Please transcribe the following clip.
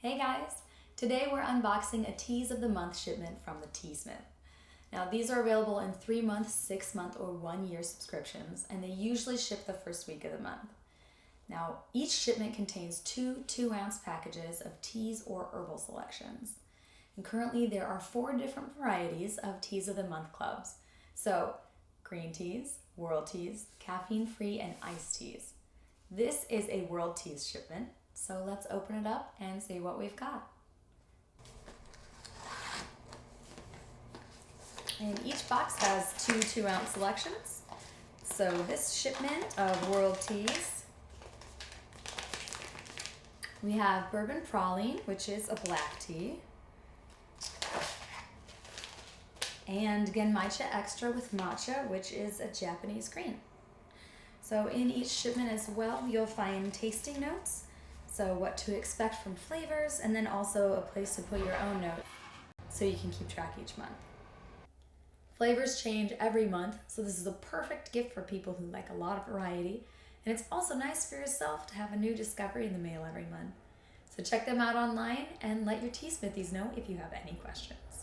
Hey guys! Today we're unboxing a Teas of the Month shipment from the Teasmith. Now these are available in 3-month, 6-month, or 1-year subscriptions, and they usually ship the first week of the month. Now each shipment contains 2 2-ounce packages of teas or herbal selections. And currently there are 4 different varieties of Teas of the Month clubs. So green teas, world teas, caffeine-free, and iced teas. This is a world teas shipment. So let's open it up and see what we've got. And each box has 2 2-ounce selections. So this shipment of world teas, we have bourbon praline, which is a black tea, and Genmaicha Extra with matcha, which is a Japanese green. So in each shipment as well, you'll find tasting notes. So what to expect from flavors, and then also a place to put your own note so you can keep track each month. Flavors change every month, so this is a perfect gift for people who like a lot of variety. And it's also nice for yourself to have a new discovery in the mail every month. So check them out online and let your tea smithies know if you have any questions.